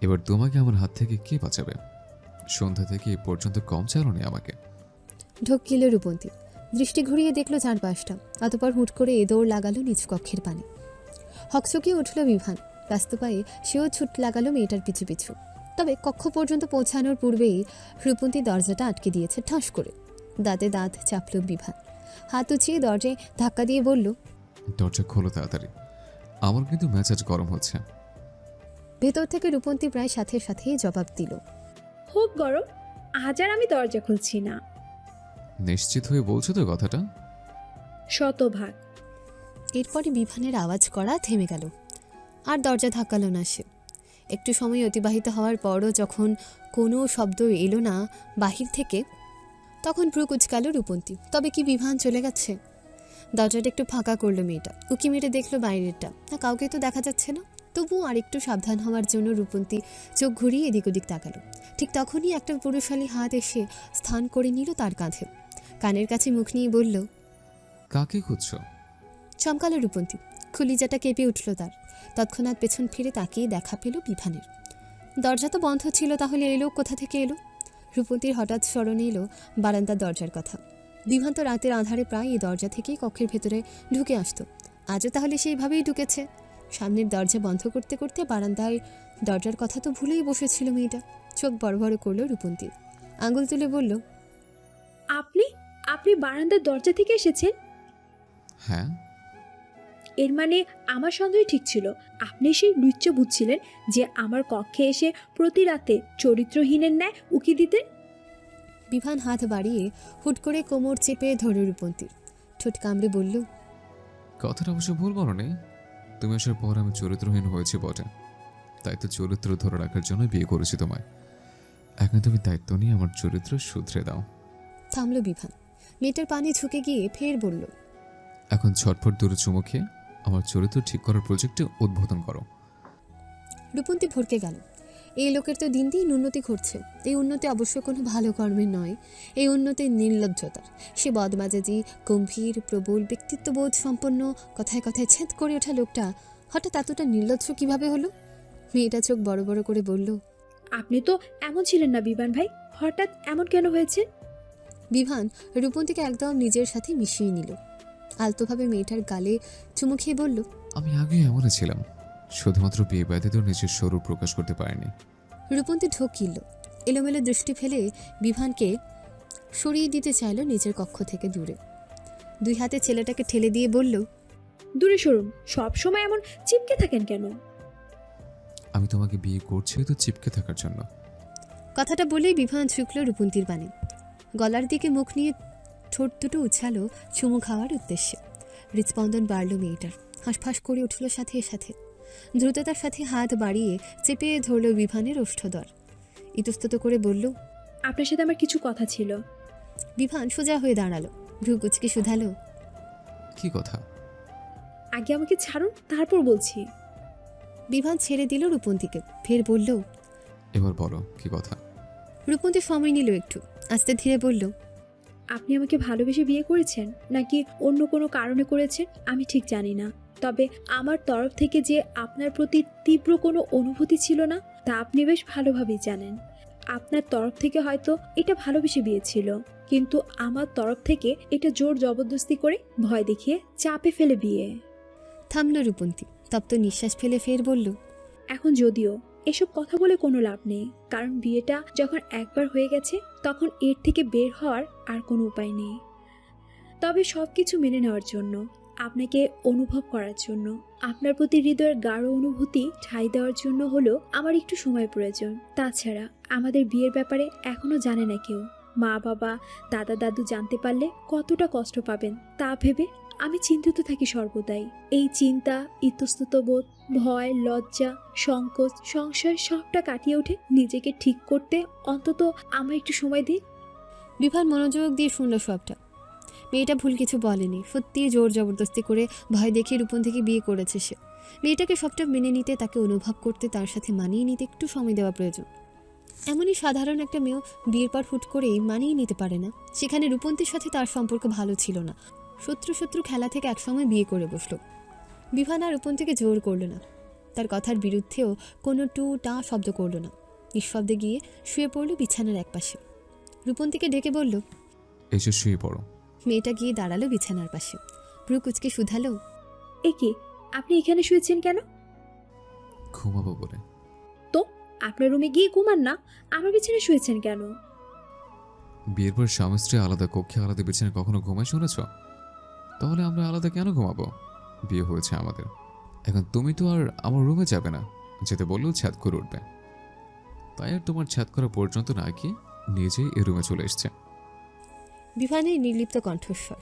এবার তোমাকে আমার হাত থেকে কে বাঁচাবে? সন্ধ্যা থেকে এ পর্যন্ত কম চালনি আমাকে। ঢোকিল রূপন্তী। দৃষ্টি ঘুরিয়ে দেখল চারপাশটা। অতপর হুট করে দৌড় লাগালো নিজ কক্ষের পানে। হকচকিয়ে উঠল বিভান। ব্যস্ত পায়ে সেও ছুট লাগালো মেয়েটার পিছু পিছু। তবে কক্ষ পর্যন্ত পৌঁছানোর পূর্বেই রূপন্তী দরজাটা আটকে দিয়েছে ঠাস করে। দাঁতে দাঁত চাপল বিভান। হাত উঁচিয়ে দরজায় ধাক্কা দিয়ে বলল, দরজা খোলো তাড়াতাড়ি, আমার কিন্তু মেজাজ গরম হচ্ছে। ভেতর থেকে রূপন্তী প্রায় সাথে সাথেই জবাব দিল, হোক গরম, আজ আর আমি দরজা খুলছি না। নিশ্চিত হয়ে বলছো তো কথাটা? শতভাগ। এরপরই বিভানের আওয়াজ করা থেমে গেল। আর দরজা ধাক্কালো না সে। একটু সময় অতিবাহিত হওয়ার পরও যখন কোনো শব্দ এলো না বাহির থেকে, তখন ভ্রু কুচকাল রূপন্তী। তবে কি বিভান চলে গেছে? দরজাটা একটু ফাঁকা করলো মেয়েটা। উকি মেরে দেখলো বাইরেরটা, না কাউকে তো দেখা যাচ্ছে না। তবুও আরেকটু সাবধান হওয়ার জন্য রূপন্তী চোখ ঘুরিয়ে এদিক ওদিক তাকালো। ঠিক তখনই একটা পুরুষালী হাত এসে স্থান করে নিল তার কাঁধে। কানের কাছে মুখ নিয়ে বলল, কাকে খুঁজছো? চমকালো রূপন্তী। খুলিজাটা কেঁপে উঠল তার। তৎক্ষণাৎ পেছন ফিরে তাকিয়ে দেখা পেল বিভানের। দরজা তো বন্ধ ছিল, তাহলে এলো কোথা থেকে এলো? রূপন্তীর হঠাৎ স্মরণে এলো বারান্দার দরজার কথা। বিভান তো রাতের আঁধারে প্রায় এই দরজা থেকেই কক্ষের ভেতরে ঢুকে আসতো। আজও তাহলে সেইভাবেই ঢুকেছে। সামনের দরজা বন্ধ করতে করতে বারান্দায় দরজার কথা তো ভুলেই বসেছিল মেয়েটা। চোখ বড় বড় করলো রূপন্তী। আঙুল তুলে বলল, আপনি আপনি বারান্দার দরজা থেকে এসেছেন? হ্যাঁ। এর মানে আমার সন্দেহ ঠিক ছিল। আপনি সেই লুচ্চ বুঝছিলেন যে আমার কক্ষে এসে প্রতি রাতে চরিত্রহীনের ন্যায় উকি দিতেন। বিভান হাত বাড়িয়ে হুট করে কোমর চেপে ধরে রূপন্তীর। ঠোঁট কামড়ে বলল, কথাটা অবশ্য ভুল বলো নি। তুমি আসার পর আমি চরিত্রহীন হয়েছি বটে, তাই তো চরিত্র ধরে রাখার জন্য বিয়ে করেছি তোমায়। এখন তুমি দায়িত্ব নিয়ে আমার চরিত্র শুধরে দাও। থামল বিভান। মেয়েটার পানি ঝুঁকে গিয়ে ফের বলল, এখন ছটফট দূরে চুমু খেয়ে আমার চরিত্র ঠিক করার প্রজেক্টে উদ্বোধন করো। রূপন্তী ভরকে গেল। এই লোকের তো দিন দিন উন্নতি ঘটছে। এই উন্নতি অবশ্য কোনো ভালো কর্মের নয়, এই উন্নতি নির্লজ্জতার। সে বদমাজাজি, গম্ভীর, প্রবল, ব্যক্তিত্ববোধ সম্পন্ন, কথায় কথায় ছেদ করে ওঠা লোকটা হঠাৎ এতটা নির্লজ্জ কিভাবে হলো? মেয়েটা চোখ বড় বড় করে বলল, আপনি তো এমন ছিলেন না বিমান ভাই, হঠাৎ এমন কেন হয়েছে? বিভান রূপন্তীকে একদম নিজের সাথে মিশিয়ে নিল। আলতোভাবে মেয়েটার গালে চুমু খেয়ে বলল, আমি আগে এমনই ছিলাম, শুধুমাত্র বিয়ে ব্যতীত নিজের স্বরূপ প্রকাশ করতে পারিনি। রূপন্তী ঢোক কিনল। এলোমেলো দৃষ্টি ফেলে বিভানকে সরিয়ে দিতে চাইল নিজের কক্ষ থেকে দূরে। দুই হাতে ছেলেটাকে ঠেলে দিয়ে বলল, দূরে সরুন, সবসময় এমন চিপকে থাকেন কেন? আমি তোমাকে বিয়ে করছি তো চিপকে থাকার জন্য। কথাটা বলেই বিভান ঝুঁকল রূপন্তীর পানে। গলার দিকে মুখ নিয়ে ঠোঁট দুটো উছালো চুমু খাওয়ার উদ্দেশ্যে। হৃৎস্পন্দন বাড়ল মেয়েটার। হাঁসফাঁস করে উঠল সাথে সাথে। দ্রুততার সাথে হাত বাড়িয়ে চেপে ধরল বিভানের ওষ্ঠদ্বর। ইতস্তত করে বলল, আপনার সাথে আমার কিছু কথা ছিল। বিভান সোজা হয়ে দাঁড়ালো। ভ্রু কুচকে শুধালো, কি কথা? আগে আমাকে ছাড়ুন, তারপর বলছি। বিভান ছেড়ে দিল রূপন্তীকে। ফের বলল, এবার বলো কি কথা। রূপন্তী সময় নিল একটু। আস্তে ধীরে বলল, আপনি আমাকে ভালোবেসে বিয়ে করেছেন নাকি অন্য কোনো কারণে করেছেন আমি ঠিক জানি না, তবে আমার তরফ থেকে যে আপনার প্রতি তীব্র কোনো অনুভূতি ছিল না তা আপনি বেশ ভালোভাবেই জানেন। আপনার তরফ থেকে হয়তো এটা ভালোবেসে বিয়ে ছিল, কিন্তু আমার তরফ থেকে এটা জোর জবরদস্তি করে, ভয় দেখিয়ে, চাপে ফেলে বিয়ে। থামল রূপন্তী। তপ্ত নিঃশ্বাস ফেলে ফের বলল, এখন যদিও এসব কথা বলে কোনো লাভ নেই, কারণ বিয়েটা যখন একবার হয়ে গেছে তখন এর থেকে বের হওয়ার আর কোনো উপায় নেই। তবে সব কিছু মেনে নেওয়ার জন্য, আপনাকে অনুভব করার জন্য, আপনার প্রতি হৃদয়ের গাঢ় অনুভূতি ঠাঁই দেওয়ার জন্য হলো আমার একটু সময় প্রয়োজন। তাছাড়া আমাদের বিয়ের ব্যাপারে এখনো জানে না কেউ। মা বাবা, দাদা দাদু জানতে পারলে কতটা কষ্ট পাবেন তা ভেবে আমি চিন্তিত থাকি সর্বদাই। এই চিন্তা, ইতস্তত বোধ, ভয়, লজ্জা, সংকোচ, সংশয় সবটা কাটিয়ে উঠে নিজেকে ঠিক করতে অন্তত আমার একটু সময় দিন। বিভান মনোযোগ দিয়ে শুনল সবটা। মেয়েটা ভুল কিছু বলেনি। সত্যিই জোর জবরদস্তি করে ভয় দেখিয়ে রূপন্তীকে বিয়ে করেছে সে। মেয়েটাকে সবটা মেনে নিতে, তাকে অনুভব করতে, তার সাথে মানিয়ে নিতে একটু সময় দেওয়া প্রয়োজন। এমনই সাধারণ একটা মেয়েও বিয়ের পর হুট করেই মানিয়ে নিতে পারে না। সেখানে রূপন্তীর সাথে তার সম্পর্ক ভালো ছিল না। শত্রু শত্রু খেলা থেকে একসময় বিয়ে করে বসলো। বিভান আর রূপন্তীকে জোর করল না, তার কথার বিরুদ্ধেও কোনো টু টা শব্দ করল না। নিঃশব্দে গিয়ে শুয়ে পড়ল বিছানার একপাশে। রূপন্তীকে ডেকে বলল, এসে শুয়ে পড়ো। মেয়েটা গিয়ে দাঁড়ালো বিছানার পাশে, ভ্রু কুচকে শুধালো, এ কি, আপনি এখানে শুয়েছেন কেন? ঘুমাবো বলে। তো আপনার রুমে গিয়ে ঘুমান না, আমার বিছানায় শুয়েছেন কেন? বিয়ের পর স্বামী স্ত্রী আলাদা কক্ষে আলাদা বিছানায় কখনো ঘুমায় শুনেছ? তাহলে আমরা আলাদা কেন ঘুমাবো? বিয়ে হয়েছে আমাদের। এখন তুমি তো আর আমার রুমে যাবে না, যেতে বললেও ছাদ করে উঠবে। তাই আর তোমার ছাদ করা পর্যন্ত না গিয়ে নিজেই এ রুমে চলে এসছে। বিভানের নির্লিপ্ত কণ্ঠস্বর।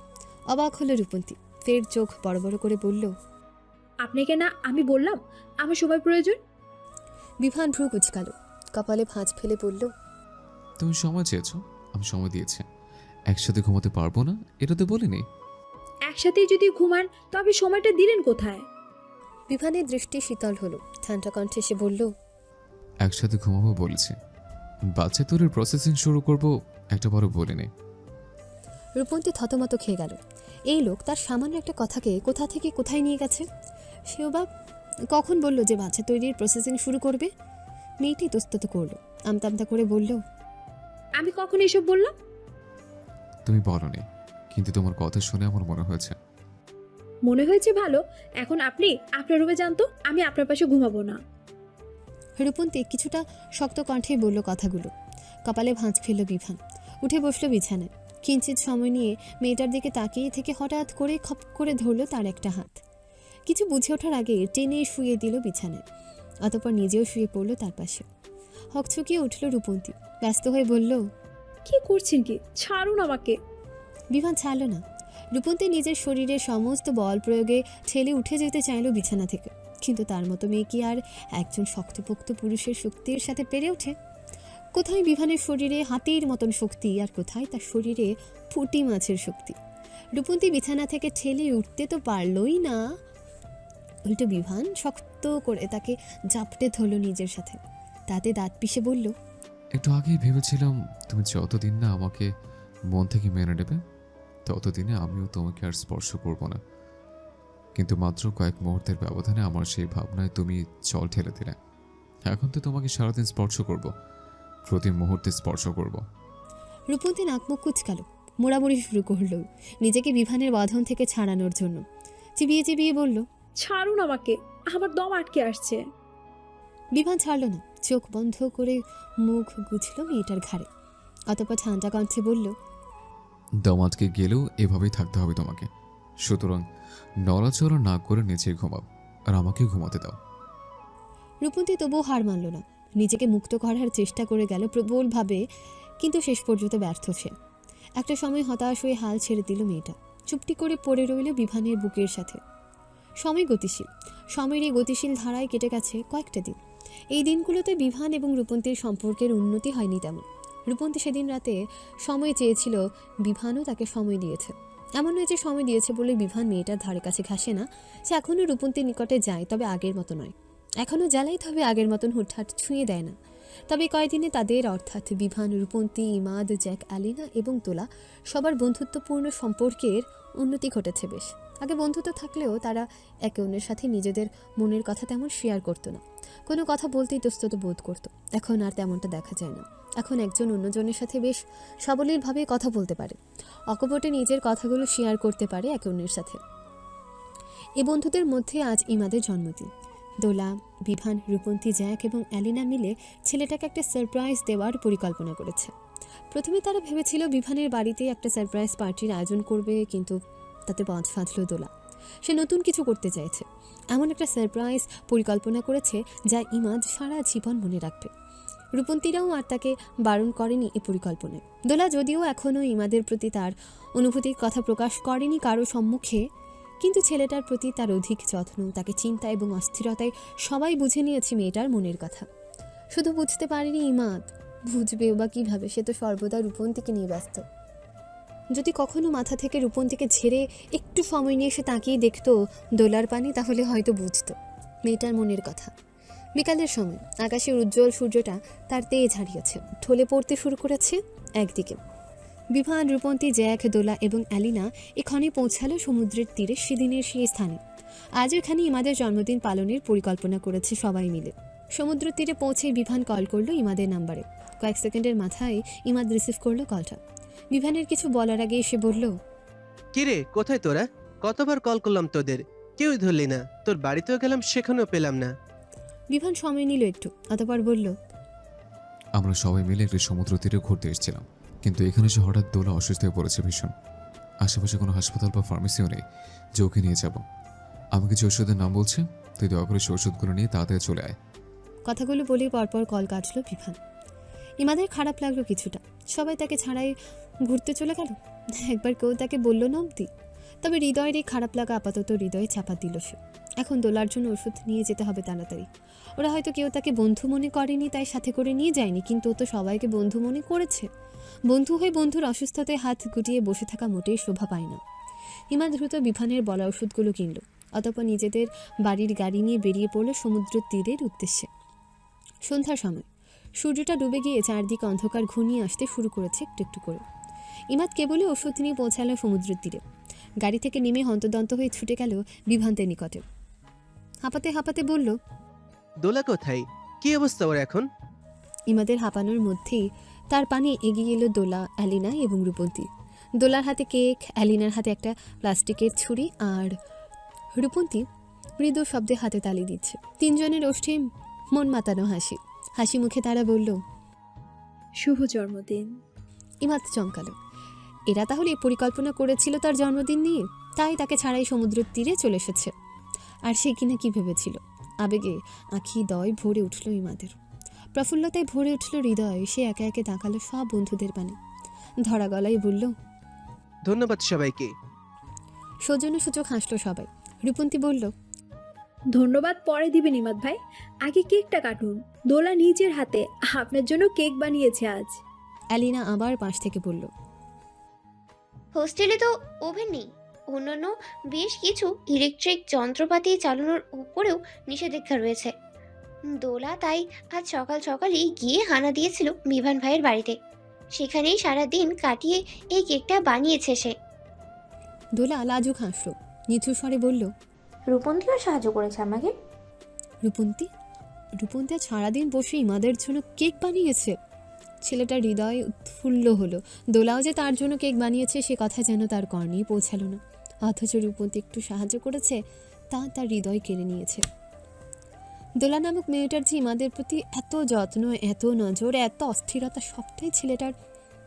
অবাক হলো রূপন্তী, ফের চোখ বড় বড় করে বলল, আপনাকে না আমি বললাম আমার সময় প্রয়োজন? বিভান ভ্রু কুচকালো, কপালে ভাঁজ ফেলে বলল, তুমি সময় চেয়েছ, আমি সময় দিয়েছি। একসাথে ঘুমাতে পারবো না এটা তো বলিনি। একসাথেই যদি ঘুমান তবে সময়টা দিলেন কোথায়? বিভানের দৃষ্টি শীতল হলো, ঠান্ডা কণ্ঠে সে বলল, একসাথে ঘুমাবো বলেছি, বাচ্চা তৈরির প্রসেসিং শুরু করব একটা বড় বলিনি। রূপন্তী থতমত খেয়ে গেল। এই লোক তার সামান্য একটা কথাকে কোথা থেকে কোথায় নিয়ে গেছে। সেও বা কখন বলল যে বাচ্চা তৈরির প্রসেসিং শুরু করবে? মেয়েটি ইতস্তত করলো, আমতা আমতা করে বলল, আমি কখন এসব বললাম? তুমি বলনি, কিন্তু তোমার কথা শুনে আমার মনে হয়েছে। মনে হয়েছে ভালো। এখন আপনি আপনার রুমে যান তো, আমি আপনার পাশে ঘুমাবো না। রূপন্তী কিছুটা শক্ত কণ্ঠে বলল কথাগুলো। কপালে ভাঁজ ফেলল বিভান, উঠে বসলো বিছানায়। কিঞ্চিত সময় নিয়ে মেয়েটার দিকে তাকিয়ে থেকে হঠাৎ করে খপ করে ধরল তার একটা হাত। কিছু বুঝে ওঠার আগে টেনে শুয়ে দিল বিছানায়, অতঃপর নিজেও শুয়ে পড়ল তার পাশে। হকচকিয়ে উঠল রূপন্তী, ব্যস্ত হয়ে বলল, কি করছেন কি? ছাড়ুন আমাকে। বিভান ছাড়ল না। রূপন্তী নিজের শরীরের সমস্ত বল প্রয়োগে ঠেলে উঠে যেতে চাইল বিছানা থেকে, কিন্তু তার মতো মেয়ে কি আর একজন শক্তপোক্ত পুরুষের শক্তির সাথে পেরে ওঠে? কোথায় বিভানের শরীরে হাতির মতন শক্তি, আর কোথায় তার শরীরে পুঁটি মাছের শক্তি? রূপন্তী বিছানা থেকে ঠেলে উঠতে তো পারলই না, উল্টো বিভান শক্ত করে তাকে জাপটে ধরল নিজের সাথে। তাতে দাঁত পিষে বলল, একটু আগেই ভেবেছিলাম তুমি যতদিন না আমাকে মন থেকে মেনে নেবে ততদিনে আমিও তোমাকে আর স্পর্শ করব না। কিন্তু মাত্র কয়েক মুহূর্তের ব্যবধানে আমার সেই ভাবনায় তুমি জল ঠেলে দিলে। এখন তো তোমাকে সারাদিন স্পর্শ করব, প্রতি মুহূর্তে স্পর্শ করব। রূপন্তী নাকমুখ কুচকালো, মোড়ামুড়ি শুরু করল নিজেকে বিভানের বাঁধন থেকে ছাড়ানোর জন্য। চিবিয়ে চিবিয়ে বলল, ছাড়ুন আমাকে, আমার দম আটকে আসছে। বিভান ছাড়ল না, চোখ বন্ধ করে মুখ গুছল মেয়েটার ঘাড়ে। অতঃপর ঠান্ডা কণ্ঠে বলল, দম আটকে গেলেও এভাবেই থাকতে হবে তোমাকে। সুতরাং নড়াচড়া না করে নিচে ঘুমাও আর আমাকে ঘুমাতে দাও। রূপন্তী তবুও হার মানল না, নিজেকে মুক্ত করার চেষ্টা করে গেল প্রবলভাবে, কিন্তু শেষ পর্যন্ত ব্যর্থ সে। একটা সময় হতাশ হয়ে হাল ছেড়ে দিল মেয়েটা, চুপটি করে পড়ে রইল বিভানের বুকের সাথে। সময় গতিশীল, সময়ের এই গতিশীল ধারায় কেটে গেছে কয়েকটা দিন। এই দিনগুলোতে বিভান এবং রূপন্তীর সম্পর্কের উন্নতি হয়নি তেমন। রূপন্তী সেদিন রাতে সময় চেয়েছিল, বিভানও তাকে সময় দিয়েছে। এমন নয় যে সময় দিয়েছে বলে বিভান মেয়েটার ধারে কাছে ঘাসে না, সে এখনও রূপন্তীর নিকটে যায়, তবে আগের মতো নয়। এখনও জ্বালাই, তবে আগের মতন হুটহাট ছুঁয়ে দেয় না। তবে কয়দিনে তাদের, অর্থাৎ বিভান, রূপন্তী, ইমাদ, জ্যাক, আলিনা এবং তোলা সবার বন্ধুত্বপূর্ণ সম্পর্কের উন্নতি ঘটেছে বেশ। আগে বন্ধুত্ব থাকলেও তারা একে অন্যের সাথে নিজেদের মনের কথা তেমন শেয়ার করতো না, কোনো কথা বলতে ইতস্তত বোধ করতো। এখন আর তেমনটা দেখা যায় না। এখন একজন অন্যজনের সাথে বেশ সাবলীলভাবে কথা বলতে পারে, অকপটে নিজের কথাগুলো শেয়ার করতে পারে একে অন্যের সাথে। এই বন্ধুদের মধ্যে আজ ইমাদের জন্মদিন। দোলা, বিভান, রূপন্তী, জ্যাক এবং অ্যালিনা মিলে ছেলেটাকে একটা সারপ্রাইজ দেওয়ার পরিকল্পনা করেছে। প্রথমে তারা ভেবেছিল বিভানের বাড়িতে একটা সারপ্রাইজ পার্টির আয়োজন করবে, কিন্তু তাতে বাঁধ ফাঁদল দোলা। সে নতুন কিছু করতে চাইছে, এমন একটা সারপ্রাইজ পরিকল্পনা করেছে যা ইমাদ সারা জীবন মনে রাখবে। রূপন্তীরাও আর তাকে বারণ করেনি এই পরিকল্পনায়। দোলা যদিও এখনও ইমাদের প্রতি তার অনুভূতির কথা প্রকাশ করেনি কারো সম্মুখে, কিন্তু ছেলেটার প্রতি তার অধিক যত্ন, তাকে চিন্তা এবং অস্থিরতায় সবাই বুঝে নিয়েছে মেয়েটার মনের কথা। শুধু বুঝতে পারেনি ইমাদ, বুঝবেও বা কীভাবে? সে তো সর্বদা রূপন্তীকে নিয়ে ব্যস্ত। যদি কখনো মাথা থেকে রূপন্তীকে ঝেড়ে একটু সময় নিয়ে সে তাকিয়ে দেখতো দোলার পানি, তাহলে হয়তো বুঝতো মেয়েটার মনের কথা। বিকালের সময় আকাশের উজ্জ্বল সূর্যটা তার তেজ হারিয়েছে, ঢলে পড়তে শুরু করেছে একদিকে। বিভান, রূপন্তী, জ্যাক, দোলা এবং অ্যালিনা এখানে পৌঁছালো সমুদ্রের তীরে সেদিনের সেই স্থানে। আজ এখানে ইমাদের জন্মদিন পালনের পরিকল্পনা করেছে সবাই মিলে। সমুদ্র তীরে পৌঁছে বিভান কল করলো ইমাদের নাম্বারে। কয়েক সেকেন্ডের মাথায় ইমাদ রিসিভ করলো কলটা। বিভানের কিছু বলার আগে এসে বলল, কিরে, কোথায় তোরা? কতবার কল করলাম তোদের, কেউই ধরলি না। তোর বাড়িতেও গেলাম, সেখানেও পেলাম না। বিভান সময় নিল একটু, অতঃপর বলল, আমরা সবাই মিলে একটি সমুদ্র তীরে ঘুরতে এসেছিলাম, কিন্তু এখানে এসে হঠাৎ দোলা অসুস্থ হয়ে পড়েছে ভীষণ। আশেপাশে কোনো হাসপাতাল বা ফার্মেসিও নেই যে ওকে নিয়ে যাব। আমাকে যে ওষুধের নাম বলছে, তুই দয়া করে সেই ওষুধগুলো নিয়ে তাড়াতাড়ি চলে আয়। কথাগুলো বলে পরপর কল কাটলো বিভান। ইমাদের খারাপ লাগলো কিছুটা। সবাই তাকে ছাড়াই ঘুরতে চলে গেল, একবার কেউ তাকে বলল না অব্দি। তবে হৃদয়ের এই খারাপ লাগা আপাতত হৃদয়ে চাপা দিল সে। এখন দোলার জন্য ওষুধ নিয়ে যেতে হবে তাড়াতাড়ি। ওরা হয়তো কেউ তাকে বন্ধু মনে করেনি, তাই সাথে করে নিয়ে যায়নি, কিন্তু ও তো সবাইকে বন্ধু মনে করেছে। বন্ধু হয়ে বন্ধুর অসুস্থতায় হাত গুটিয়ে বসে থাকা মোটেই শোভা পায় না। ইমা দ্রুত বিভানের বলা ওষুধগুলো কিনল, অতঃপর নিজেদের বাড়ির গাড়ি নিয়ে বেরিয়ে পড়ল সমুদ্র তীরের উদ্দেশ্যে। সন্ধ্যার সময় সূর্যটা ডুবে গিয়ে চারদিকে অন্ধকার ঘনিয়ে আসতে শুরু করেছে একটু একটু করে। ইমাদ কেবলই ওষুধ নিয়ে পৌঁছালো সমুদ্রের তীরে। গাড়ি থেকে নেমে হন্তদন্ত হয়ে ছুটে গেল বিভান্তের নিকটে। হাঁপাতে হাঁপাতে বলল, দোলা কোথায়? কি অবস্থা ওর এখন? ইমাদের হাঁপানোর মধ্যেই তার পানে এগিয়ে এলো দোলা, অ্যালিনা এবং রূপন্তী। দোলার হাতে কেক, অ্যালিনার হাতে একটা প্লাস্টিকের ছুরি, আর রূপন্তী মৃদু শব্দে হাতে তালি দিচ্ছে। তিনজনের ওষ্ঠে মন মাতানো হাসি। হাসি মুখে তারা বলল, শুভ জন্মদিন। ইমাদ চমকালো। এরা তাহলে পরিকল্পনা করেছিল তার জন্মদিন নিয়ে, তাই তাকে ছাড়াই সমুদ্রের তীরে চলে এসেছে। আর সে কিনা কি ভেবেছিল। আবেগে আঁখি দয় ভরে উঠল ইমাদের। প্রফুল্লতায় ভরে উঠল হৃদয়। সে একে একে তাকালো সব বন্ধুদের পানে, ধরা গলায় বলল, ধন্যবাদ সবাইকে। সৌজন্যসূচক হাসল সবাই। রূপন্তী বলল, ধন্যবাদ পরে দিবেন ইমাদ ভাই, আগে কেকটা কাটুন। দোলা নিজের হাতে আপনার জন্য কেক বানিয়েছে আজ। অ্যালিনা আবার পাশ থেকে বলল, হোস্টেলে তো ওভেন নেই, অন্যান্য বেশ কিছু ইলেকট্রিক যন্ত্রপাতি চালানোর উপরেও নিষেধাজ্ঞা রয়েছে। দোলা তাই আজ সকাল সকালই গিয়ে হানা দিয়েছিল বিভান ভাইয়ের বাড়িতে, সেখানেই সারা দিন কাটিয়ে এই কেকটা বানিয়েছে সে। দোলা লাজুক হাসল, নিচু স্বরে বলল, রূপন্তীও সাহায্য করেছে আমাকে। রূপন্তী? রূপন্তী আজ সারাদিন বসে ইমাদের জন্য কেক বানিয়েছে। ছেলেটার হৃদয় উৎফুল্ল হলো। দোলাও যে তার জন্য কেক বানিয়েছে সে কথা যেন তার কর্ণেই পৌঁছালো না, অথচ রূপন্তী একটু সাহায্য করেছে তা তার হৃদয় কেড়ে নিয়েছে। দোলা নামক মেয়েটার যে ইমাদের প্রতি এত যত্ন, এত নজর, এত অস্থিরতা, সবটাই ছেলেটার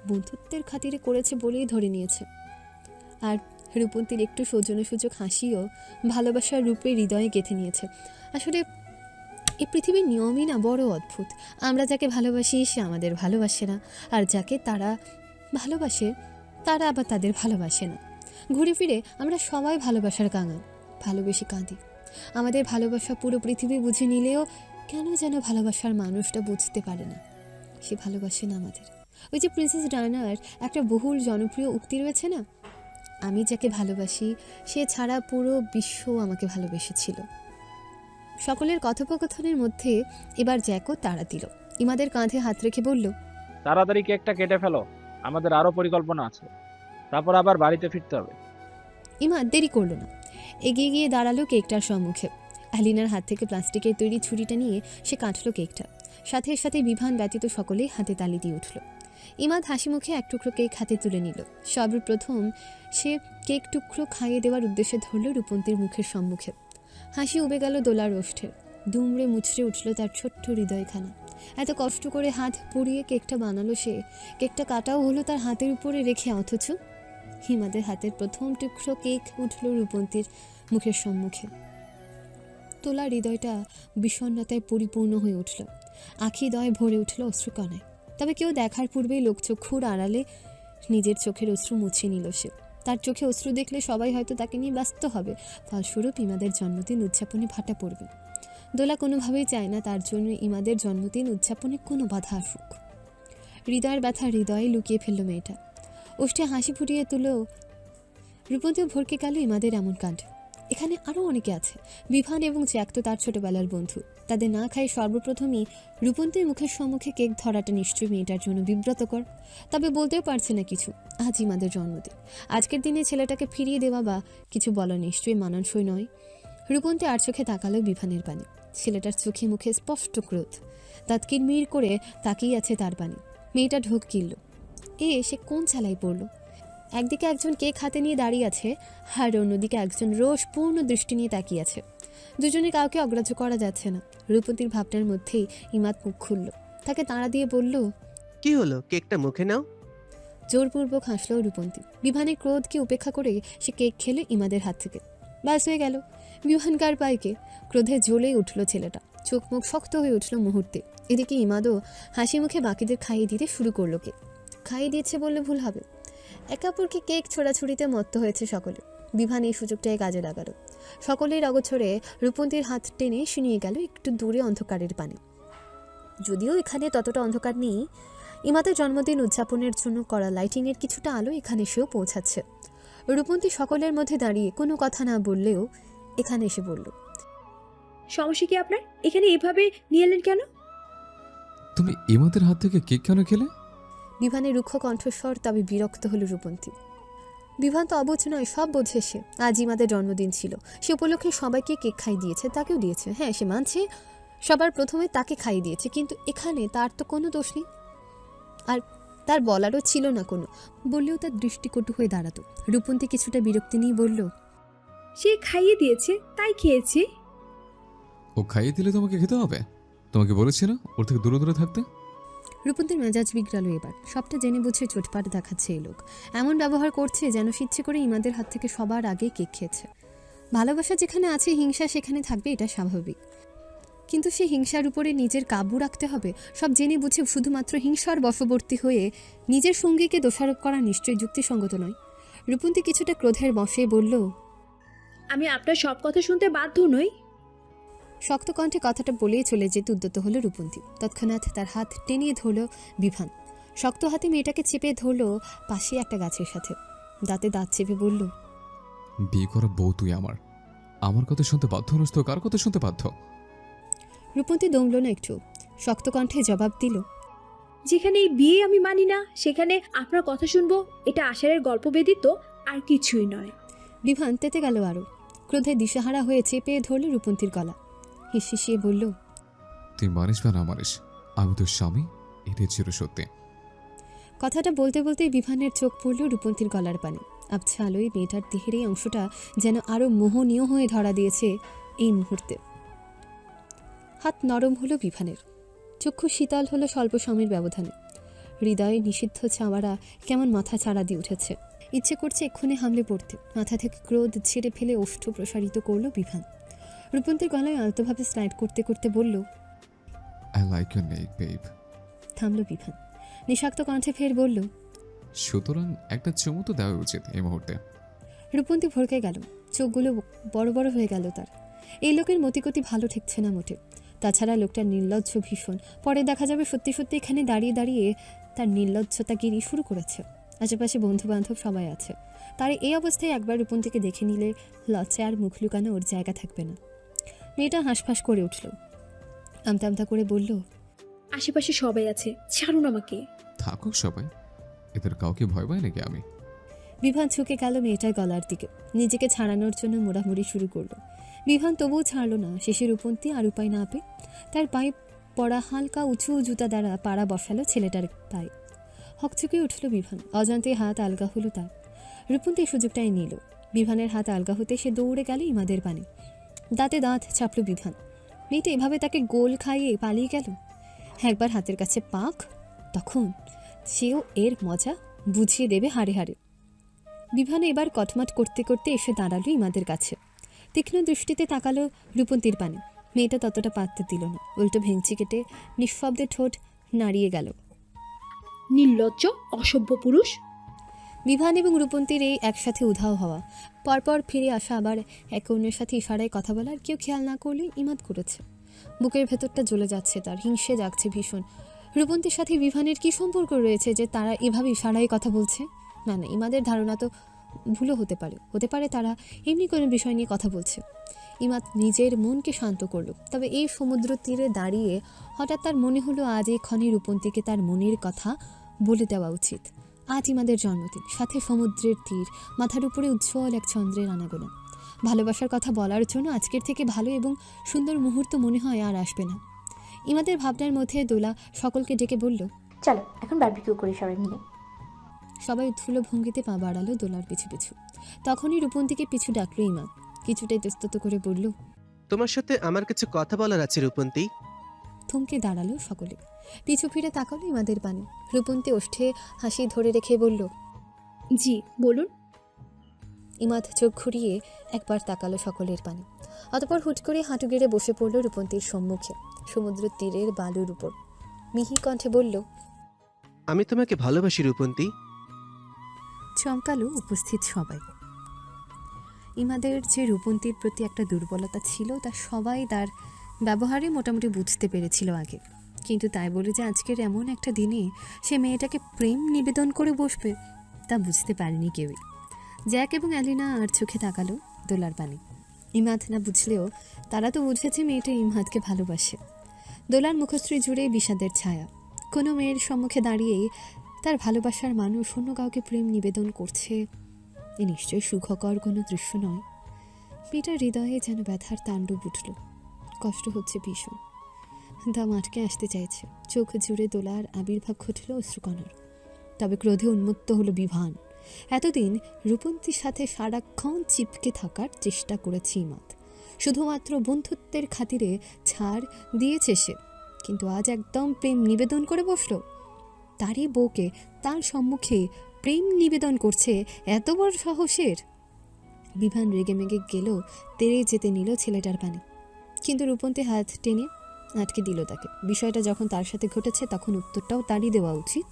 বন্ধুত্বের খাতিরে করেছে বলেই ধরে নিয়েছে। আর রূপন্তীর একটু সৌজন্যসূচক হাসিও ভালোবাসার রূপে হৃদয়ে গেঁথে নিয়েছে। আসলে এই পৃথিবীর নিয়মই না বড় অদ্ভুত। আমরা যাকে ভালোবাসি সে আমাদের ভালোবাসে না, আর যাকে তারা ভালোবাসে তারা আবার তাদের ভালোবাসে না। ঘুরে ফিরে আমরা সবাই ভালোবাসার কাঙাল, ভালোবেসে কাঁদি। আমাদের ভালোবাসা পুরো পৃথিবী বুঝে নিলেও কেন যেন ভালোবাসার মানুষটা বুঝতে পারে না, সে ভালোবাসে না আমাদের। ওই যে প্রিন্সেস ডায়নার একটা বহুল জনপ্রিয় উক্তি রয়েছে না, আমি যাকে ভালোবাসি সে ছাড়া পুরো বিশ্ব আমাকে ভালোবেসেছিল। সকলের কথোপকথনের মধ্যে এবার জ্যাকও তাড়া দিল। ইমাদের কাঁধে হাত রেখে বলল, তাড়াতাড়ি কেকটা কেটে ফেলো, আমাদের আরো পরিকল্পনা আছে, তারপর আবার বাড়িতে ফিরতে হবে। ইমাদ দেরি করলো না, এগিয়ে গিয়ে দাঁড়ালো কেকটার সম্মুখে। অ্যালিনার হাত থেকে প্লাস্টিকের তৈরি ছুরিটা নিয়ে সে কাটলো কেকটা। সাথে সাথে বিভান ব্যতীত সকলেই হাতে তালি দিয়ে উঠল। ইমাদ হাসি মুখে এক টুকরো কেক হাতে তুলে নিল। সর্বপ্রথম সে কেক টুকরো খাইয়ে দেওয়ার উদ্দেশ্যে ধরল রূপন্তীর মুখের সম্মুখে। হাসি উবে গেল দোলার ওষ্ঠে, দুমড়ে মুচড়ে উঠল তার ছোট্ট হৃদয়খানা। এত কষ্ট করে হাত পুড়িয়ে কেকটা বানালো সে, কেকটা কাটাও হলো তার হাতের উপরে রেখে, অথচ হিমাদের হাতের প্রথম টুকরো কেক উঠল রূপন্তীর মুখের সম্মুখে। তোলার হৃদয়টা বিষণ্ণতায় পরিপূর্ণ হয়ে উঠল, আখিদয় ভরে উঠল অশ্রুকণায়। তবে কেউ দেখার পূর্বেই লোকচক্ষুর আড়ালে নিজের চোখের অশ্রু মুছে নিল সে। তার চোখে অশ্রু দেখলে সবাই হয়তো তাকে নিয়ে ব্যস্ত হবে, ফলস্বরূপ ইমাদের জন্মদিন উদযাপনে ভাটা পড়বে। দোলা কোনোভাবেই চায় না তার জন্য ইমাদের জন্মদিন উদযাপনে কোনো বাধা আসুক। হৃদয়ের ব্যথা হৃদয়ে লুকিয়ে ফেলল মেয়েটা, ওষ্ঠে হাসি ফুটিয়ে তুলো। রূপন্তীও ভরকে গেল ইমাদের এমন কাণ্ড। এখানে আরও অনেকে আছে। বিভান এবং জ্যাক তো তার ছোটবেলার বন্ধু, তাদের না খাই সর্বপ্রথমই রূপন্তীর মুখের সম্মুখে কেক ধরাটা নিশ্চয়ই মেয়েটার জন্য বিব্রতকর। তবে বলতেও পারছে না কিছু, আজ ইমাদের জন্মদিন। আজকের দিনে ছেলেটাকে ফিরিয়ে দেওয়া বা কিছু বলা নিশ্চয়ই মানানসই নয়। রূপন্তী আর চোখে তাকালো বিভানের পানে। ছেলেটার চোখে মুখে স্পষ্ট ক্রোধ, দাঁত কিরমির করে তাকিয়ে আছে তার পানে। মেয়েটা ঢোক গিলল। সে কোন চালাই পড়ল? একদিকে একজন কেক হাতে নিয়ে দাঁড়িয়ে আছে, আর অন্যদিকে একজন রোষপূর্ণ দৃষ্টি নিয়ে তাকিয়ে আছে। দুজনে কাউকে অগ্রাহ্য করা যাচ্ছে না। রূপন্তীর ভাবনার মধ্যেই ইমাদ মুখ খুলল। তাকে তাড়া দিয়ে বলল, কি হলো, কেকটা মুখে নাও। জোরপূর্বক হাসল রূপন্তী। বিভানের ক্রোধকে উপেক্ষা করে সে কেক খেলে ইমাদের হাত থেকে। ব্যাস হয়ে গেল। বিভানকার পাইকে ক্রোধে জ্বলে উঠল ছেলেটা। চোখ মুখ শক্ত হয়ে উঠল মুহূর্তে। এদিকে ইমাদও হাসি মুখে বাকিদের খাইয়ে দিতে শুরু করলো। কেক খাইয়ে দিয়েছে বললে ভুল হবে। একে অপরকে কেক ছোড়াছুড়িতে মত্ত হয়েছে সকলে। বিভান এই সুযোগটায় কাজে লাগালো। সকলের অগোছরে রূপন্তীর হাত টেনে সে নিয়ে গেল একটু দূরে অন্ধকারের পানে। যদিও এখানে ততটা অন্ধকার নেই, ইমাদের জন্মদিন উদযাপনের জন্য করা লাইটিংয়ের কিছুটা আলো এখানে এসেও পৌঁছাচ্ছে। রূপন্তী সকলের মধ্যে দাঁড়িয়ে কোনো কথা না বললেও এখানে এসে বলল, সমস্যা কি আপনার? এখানে এভাবে নিয়ে এলেন কেন? তুমি ইমাদের হাত থেকে কেক কেন খেলে? বিভানের রুক্ষ কণ্ঠস্বর, তবে বিরক্ত হলো রূপন্তী। বিভান তো অবুঝ নয়, সব বোঝে সে। আজ ইমাদের জন্মদিন ছিল, সে উপলক্ষে সবাইকে কেক খাইয়ে দিয়েছে, তাকেও দিয়েছে। হ্যাঁ, সে মানছে সবার প্রথমে তাকে খাইয়ে দিয়েছে, কিন্তু এখানে তার তো কোনো দোষ নেই। আর তার বলারও ছিল না কোনো, বললেও তার দৃষ্টিকটু হয়ে দাঁড়াতো। রূপন্তী কিছুটা বিরক্তি নিয়ে বলল, সে খাইয়ে দিয়েছে তাই খেয়েছি। ও খাইয়ে দিলে তোমাকে খেতে হবে? তোমাকে বলেছি না ওর থেকে দূরে দূরে থাকতে? রূপন্তীর মেজাজ বিগড়ালো এবার। সবটা জেনে বুঝে চোটপাট দেখাচ্ছে এই লোক। এমন ব্যবহার করছে যেন ইচ্ছে করে ইমাদের হাত থেকে সবার আগে কেক খেয়েছে। ভালোবাসা যেখানে আছে, হিংসা সেখানে থাকবে, এটা স্বাভাবিক। কিন্তু সেই হিংসার উপরে নিজের কাবু রাখতে হবে সব জেনে বুঝে শুধুমাত্র হিংসার বশবর্তী হয়ে নিজের সঙ্গীকে দোষারোপ করা নিশ্চয়ই যুক্তিসঙ্গত নয়। রূপন্তী কিছুটা ক্রোধের বশে বলল, আমি আপনার সব কথা শুনতে বাধ্য নই। শক্ত কণ্ঠে কথাটা বলেই চলে যেতে উদ্যত হলো রূপন্তী। তৎক্ষণাৎ তার হাত টেনিয়ে ধরল বিভান। শক্ত হাতে মেয়েটাকে চেপে ধরল পাশে একটা গাছের সাথে। দাঁতে দাঁত চেপে বলল, বিয়ে করা বউ তুই আমার কথা শুনতে বাধ্য নস তো কার কথা শুনতে বাধ্য? রূপন্তী দমল না একটু, শক্ত কণ্ঠে জবাব দিল, যেখানে এই বিয়ে আমি মানি না, সেখানে আপনার কথা শুনবো, এটা আষাঢ়ের গল্প ব্যতীত আর কিছুই নয়। বিভান তেতে গেল আরও। ক্রোধে দিশাহারা হয়ে চেপে ধরল রূপন্তীর গলা। হিসিয়ে বলল, তুই মানিস বা না মানিস, আমি তোর স্বামী, এটাই চিরসত্যি। কথাটা বলতে বলতেই বিভানের চোখ পড়ল রূপন্তীর গলার পানে। আবছা আলোয় মেয়েটার দেহের এই অংশটা যেন আরও মোহনীয় হয়ে ধরা দিয়েছে এই মুহূর্তে। হাত নরম হলো বিভানের, চক্ষু শীতল হলো স্বল্প সময়ের ব্যবধানে। হৃদয়ে নিষিদ্ধ চাওয়ারা কেমন মাথা চাড়া দিয়ে উঠেছে। ইচ্ছে করছে এক্ষুনি হামলে পড়তে। মাথা থেকে ক্রোধ ছেড়ে ফেলে ওষ্ঠ প্রসারিত করল বিভান। রূপন্তীর গলায় আলতোভাবে স্লাইড করতে করতে বলল, I like your neck babe. থামল বিভান। নিঃশাক্ত কণ্ঠে ফের বলল, সুতরাং একটা চুমু তো দেওয়া উচিত এই মুহূর্তে। রূপন্তী ভরকে গেল, চোখগুলো বড় বড় হয়ে গেল তার। এই লোকের মতিগতি ভালো ঠেকছে না মোটে। তাছাড়া লোকটা নির্লজ্জ ভীষণ। পরে দেখা যাবে সত্যি সত্যি এখানে দাঁড়িয়ে দাঁড়িয়ে তার নির্লজ্জতাগিরি শুরু করেছে। আশেপাশে বন্ধু বান্ধব সবাই আছে। তার এই অবস্থায় একবার রূপন্তীকে দেখে নিলে লজ্জায় আর মুখ লুকানো ওর জায়গা থাকবে না। মেয়েটা হাঁসফাঁস করে উঠল, আমতা আমতা করে বলল, আশেপাশে সবাই আছে, ছাড়ুন আমাকে। থাকুক সবাই, এদের কাউকে ভয় পায় নাকি আমি? বিভান ঝুঁকে গেল মেয়েটার গলার দিকে, নিজেকে ছাড়ানোর জন্য মোড়ামুড়ি শুরু করলো। বিভান তবুও ছাড়ল না। শেষে রূপন্তী আর উপায় না পেয়ে তার পায়ে পড়া হালকা উঁচু জুতা দ্বারা পাড়া বসালো ছেলেটার পায়ে। হকচুকে উঠল বিভান, অজান্তে হাত আলগা হলো তার। রূপন্তী সুযোগটাই নিল। বিভানের হাত আলগা হতে সে দৌড়ে গেল ইমাদের পানে। দাঁতে দাঁত চাপল বিভান। মেয়েটা এভাবে তাকে গোল খাইয়ে পালিয়ে গেল। একবার হাতের কাছে পাক, তখন সেও এর মজা বুঝিয়ে দেবে হাড়ে হাড়ে। বিভান এবার কটমাট করতে করতে এসে দাঁড়ালো ইমাদের কাছে। তীক্ষ্ণ দৃষ্টিতে তাকালো রূপন্তীর পানে। মেয়েটা ততটা পাত্তা দিল না, উল্টো ভেঙচি কেটে নিঃশব্দে ঠোঁট নাড়িয়ে গেল। নির্লজ্জ অসভ্য পুরুষ। বিভান এবং রূপন্তীর এই একসাথে উধাও হওয়া, পরপর ফিরে আসা, আবার একে অন্যের সাথে ইশারায় কথা বলার কেউ খেয়াল না করলে ইমাদ করেছে। বুকের ভেতরটা জ্বলে যাচ্ছে তার, হিংসে জাগছে ভীষণ। রূপন্তীর সাথে বিভানের কি সম্পর্ক রয়েছে যে তারা এভাবে ইশারায় কথা বলছে? না না, ইমাদের ধারণা তো ভুলও হতে পারে তারা এমনি কোনো বিষয় নিয়ে কথা বলছে। ইমাদ নিজের মনকে শান্ত করলো। তবে এই সমুদ্র তীরে দাঁড়িয়ে হঠাৎ তার মনে হলো আজ এই ক্ষণে রূপন্তীকে তার মনের কথা বলে দেওয়া উচিত। আজ ইমাদের জন্মদিন, সাথে সমুদ্রের তীর, মাথার উপরে উজ্জ্বল এক চন্দ্রের আনাগোনা। ভালোবাসার কথা বলার জন্য আজকের থেকে ভালো এবং সুন্দর মুহূর্ত মনে হয় আর আসবে না। ইমাদের ভাবনার মধ্যে দোলা সকলকে ডেকে বলল, চলো এখন বারবিকিউ করি সবাই মিলে। সবাই উৎফুল্ল ভঙ্গিতে পা বাড়ালো দোলার পিছু পিছু। তখনই রূপন্তীকে পিছু ডাকলো ইমাদ। কিছুটা ইতস্তত করে বলল, তোমার সাথে আমার কিছু কথা বলার আছে রূপন্তী। থমকে দাঁড়ালো সকলে। পিছু ফিরে তাকালো ইমাদের পানে। রূপন্তী ওষ্ঠে হাসি ধরে রেখে বলল, জি বলুন। ইমাদ চোখ ঘুরিয়ে একবার তাকালো সকলের পানে। অতঃপর হুট করে হাঁটু গেড়ে বসে পড়ল রূপন্তীর সম্মুখে, সমুদ্র তীরের বালুর উপর। মিহি কণ্ঠে বলল, আমি তোমাকে ভালোবাসি রূপন্তী। চমকালো উপস্থিত সবাই। ইমাদের যে রূপন্তীর প্রতি একটা দুর্বলতা ছিল তা সবাই তার ব্যবহারে মোটামুটি বুঝতে পেরেছিল আগে, কিন্তু তাই বলে যে আজকের এমন একটা দিনে সে মেয়েটাকে প্রেম নিবেদন করে বসবে তা বুঝতে পারেনি কেউই। জ্যাক এবং অ্যালিনা আর চোখে তাকালো দোলার পানে। ইমাদ না বুঝলেও তারা তো বুঝেছে মেয়েটা ইমাদকে ভালোবাসে। দোলার মুখশ্রী জুড়ে বিষাদের ছায়া। কোনো মেয়ের সম্মুখে দাঁড়িয়েই তার ভালোবাসার মানুষ অন্য কাউকে প্রেম নিবেদন করছে, এ নিশ্চয়ই সুখকর কোনো দৃশ্য নয়। মেয়েটার হৃদয়ে যেন ব্যথার তাণ্ডব উঠল। কষ্ট হচ্ছে ভীষণ, দাম আটকে আসতে চাইছে। চোখ জুড়ে দোলার আবির্ভাব ঘটল অশ্রুকণার। তবে ক্রোধে উন্মত্ত হলো বিভান। এতদিন রূপন্তীর সাথে সারাক্ষণ চিপকে থাকার চেষ্টা করেছে ইমাদ, শুধুমাত্র বন্ধুত্বের খাতিরে ছাড় দিয়েছে সে, কিন্তু আজ একদম প্রেম নিবেদন করে বসলো। তারই বউকে তার সম্মুখে প্রেম নিবেদন করছে, এত বড় সাহসের! বিভান রেগে মেগে গেল, তেড়ে যেতে নিল ছেলেটার পানে, কিন্তু রূপন্তী হাত টেনে আটকে দিল তাকে। বিষয়টা যখন তার সাথে ঘটেছে তখন উত্তরটাও তারই দেওয়া উচিত।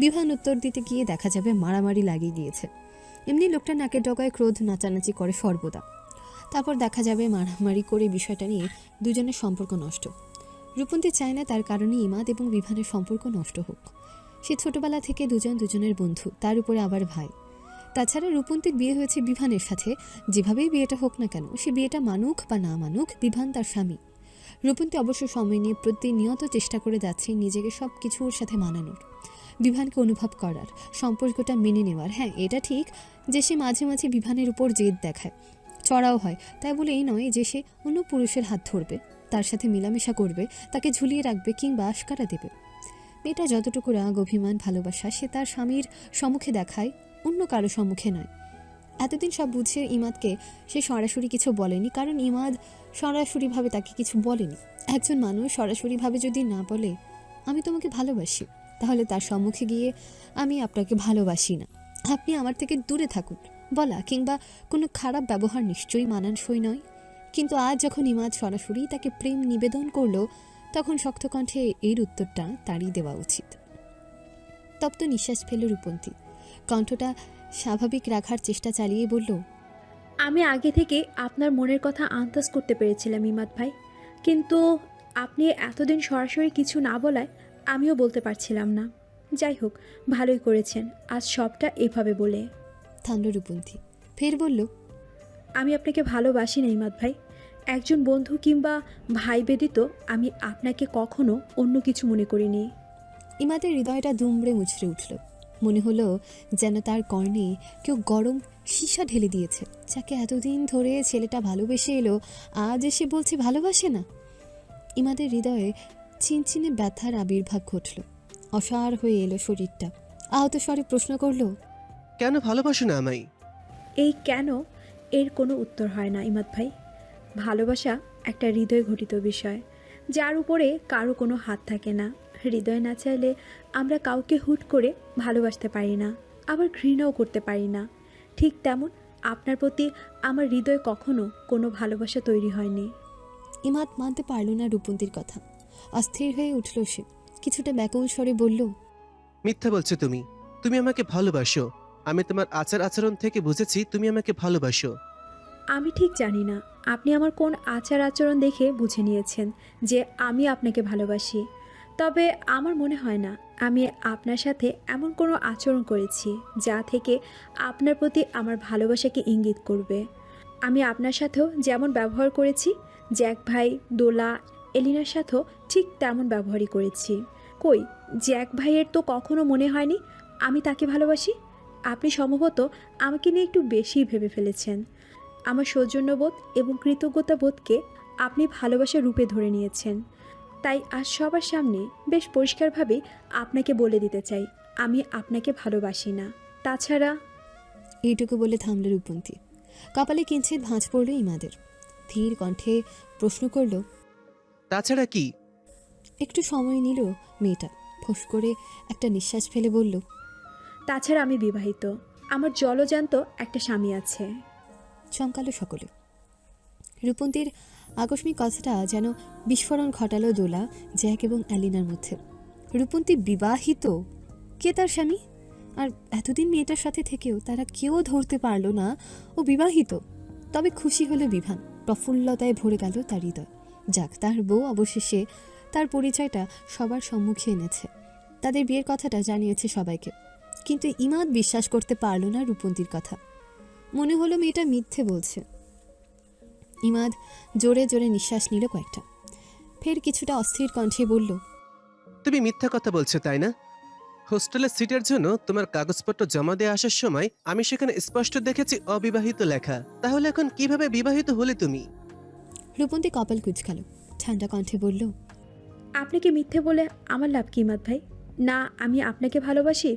বিভান উত্তর দিতে গিয়ে দেখা যাবে মারামারি লাগিয়ে দিয়েছে। এমনি লোকটা নাকের ডগায় ক্রোধ নাচানাচি করে সর্বদা। তারপর দেখা যাবে মারামারি করে বিষয়টা নিয়ে দুজনের সম্পর্ক নষ্ট। রূপন্তী চায় না তার কারণে ইমাদ এবং বিভানের সম্পর্ক নষ্ট হোক। সে ছোটবেলা থেকে দুজনের বন্ধু, তার উপরে আবার ভাই। তাছাড়া রূপন্তীর বিয়ে হয়েছে বিভানের সাথে। যেভাবেই বিয়েটা হোক না কেন, সে বিয়েটা মানুক বা না মানুক, বিভান তার স্বামী। রূপন্তী অবশ্য সময় নিয়ে প্রতিনিয়ত চেষ্টা করে যাচ্ছে নিজেকে সব কিছুর সাথে মানানোর, বিভানকে অনুভব করার, সম্পর্কটা মেনে নেওয়ার। হ্যাঁ, এটা ঠিক যে সে মাঝে মাঝে বিভানের উপর জেদ দেখায়, চড়াও হয়। তাই বলে এই নয় যে সে অন্য পুরুষের হাত ধরবে, তার সাথে মেলামেশা করবে, তাকে ঝুলিয়ে রাখবে কিংবা আশকারা দেবে। মেয়েটা যতটুকু রাগ, অভিমান, ভালোবাসা সে তার স্বামীর সম্মুখে দেখায়, অন্য কারো সম্মুখে নয়। এতদিন সব বুঝে ইমাদকে সে সরাসরি কিছু বলেনি, কারণ ইমাদ সরাসরিভাবে তাকে কিছু বলেনি। একজন মানুষ সরাসরিভাবে যদি না বলে আমি তোমাকে ভালোবাসি, তাহলে তার সম্মুখে গিয়ে আমি আপনাকে ভালোবাসি না, আপনি আমার থেকে দূরে থাকুন বলা কিংবা কোনো খারাপ ব্যবহার নিশ্চয়ই মানানসই নয়। কিন্তু আজ যখন ইমাদ সরাসরি তাকে প্রেম নিবেদন করলো, তখন শক্ত কণ্ঠে এর উত্তরটা তারই দেওয়া উচিত। তপ্ত নিঃশ্বাস ফেল রূপন্তী। কণ্ঠটা স্বাভাবিক রাখার চেষ্টা চালিয়ে বলল, আমি আগে থেকে আপনার মনের কথা আন্দাজ করতে পেরেছিলাম ইমাদ ভাই, কিন্তু আপনি এতদিন সরাসরি কিছু না বলায় আমিও বলতে পারছিলাম না। যাই হোক, ভালোই করেছেন আজ সবটা এভাবে বলে। থামল রূপন্তী, ফের বলল, আমি আপনাকে ভালোবাসি না ইমাদ ভাই। একজন বন্ধু কিংবা ভাই ব্যতীত আমি আপনাকে কখনো অন্য কিছু মনে করিনি। ইমাদের হৃদয়টা দুমড়ে মুচড়ে উঠল। মনে হলো যেন তার কর্ণে কেউ গরম সীসা ঢেলে দিয়েছে। যাকে এতদিন ধরে ছেলেটা ভালোবেসে এলো, আজ এসে বলছে ভালোবাসে না। ইমাদের হৃদয়ে চিনচিনে ব্যথার আবির্ভাব ঘটল। অসাড় হয়ে এলো শরীরটা। আহত স্বরে প্রশ্ন করল, কেন ভালোবাসো না আমায়? এই কেন এর কোনো উত্তর হয় না ইমাদ ভাই। ভালোবাসা একটা হৃদয় ঘটিত বিষয়, যার উপরে কারো কোনো হাত থাকে না। হৃদয় না চাইলে আমরা কাউকে হুট করে ভালোবাসতে পারি না, আবার ঘৃণাও করতে পারি না। ঠিক তেমন আপনার প্রতি আমার হৃদয়ে কখনো কোনো ভালোবাসা তৈরি হয়নি। ইমাদ মানতে পারল না রূপন্তীর কথা। অস্থির হয়ে উঠল সে। কিছুটা ব্যাকুল স্বরে বলল, মিথ্যা বলছো তুমি। তুমি আমাকে ভালোবাসো। আমি তোমার আচার আচরণ থেকে বুঝেছি তুমি আমাকে ভালোবাসো। আমি ঠিক জানি না আপনি আমার কোন আচার আচরণ দেখে বুঝে নিয়েছেন যে আমি আপনাকে ভালোবাসি। তবে আমার মনে হয় না আমি আপনার সাথে এমন কোনো আচরণ করেছি যা থেকে আপনার প্রতি আমার ভালোবাসাকে ইঙ্গিত করবে। আমি আপনার সাথেও যেমন ব্যবহার করেছি, জ্যাক ভাই, দোলা, এলিনার সাথেও ঠিক তেমন ব্যবহারই করেছি। কই, জ্যাক ভাইয়ের তো কখনো মনে হয়নি আমি তাকে ভালোবাসি। আপনি সম্ভবত আমাকে নিয়ে একটু বেশি ভেবে ফেলেছেন। আমার সৌজন্যবোধ এবং কৃতজ্ঞতা বোধকে আপনি ভালোবাসার রূপে ধরে নিয়েছেন। তাই আজ সবার সামনে বেশ পরিষ্কারভাবে আপনাকে বলে দিতে চাই, আমি আপনাকে ভালোবাসি না। তাছাড়া এইটুকু বলে থামল রূপন্তী। কপালে কিঞ্চিত ভাঁজ পড়ল ইমাদের। ধীর কণ্ঠে প্রশ্ন করল, তাছাড়া কি? একটু সময় নিল মেয়েটা। ফোঁস করে একটা নিঃশ্বাস ফেলে বলল, তাছাড়া আমি বিবাহিত, আমার জলজান্ত একটা স্বামী আছে। চমকালো সকলে। রূপন্তীর আকস্মিক কথাটা যেন বিস্ফোরণ ঘটালো দোলা, জ্যাক এবং অ্যালিনার মধ্যে। রূপন্তী বিবাহিত? কে তার স্বামী? আর এতদিন মেয়েটার সাথে থেকেও তারা কেউ ধরতে পারল না ও বিবাহিত। তবে খুশি হলো বিভান, প্রফুল্লতায় ভরে গেল তার হৃদয়। যাক, তার বউ অবশেষে তার পরিচয়টা সবার সম্মুখে এনেছে, তাদের বিয়ের কথাটা জানিয়েছে সবাইকে। কিন্তু ইমাদ বিশ্বাস করতে পারল না রূপন্তীর কথা। মনে হলো মেয়েটা মিথ্যে বলছে। ইমাদ জোরে জোরে নিঃশ্বাস নিল কয়েকটা, ফের কিছুটা অস্থির কণ্ঠে বলল, তুমি মিথ্যা কথা বলছো তাই না? হোস্টেলের সিটের জন্য তোমার কাগজপত্র জমা দিয়ে আসার সময় আমি সেখানে স্পষ্ট দেখেছি অবিবাহিত লেখা। তাহলে এখন কিভাবে বিবাহিত হলে তুমি? রূপন্তী কপাল কুঁচকাল, ঠান্ডা কণ্ঠে বলল, আপনাকে মিথ্যে বলে আমার লাভ কি ইমাদ ভাই? না আমি আপনাকে ভালোবাসি,